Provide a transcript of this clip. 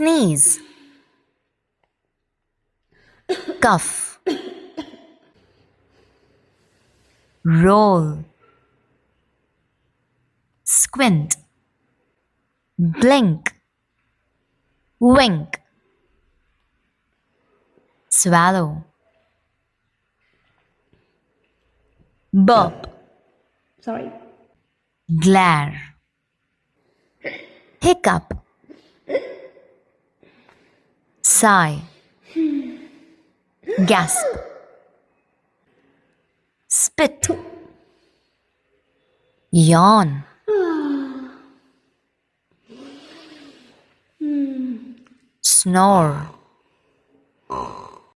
Sneeze. Cough. Roll. Squint. Blink. Wink. Swallow. Burp. Sorry. Glare. Hiccup. Sigh. Gasp. Spit. Yawn. Snore.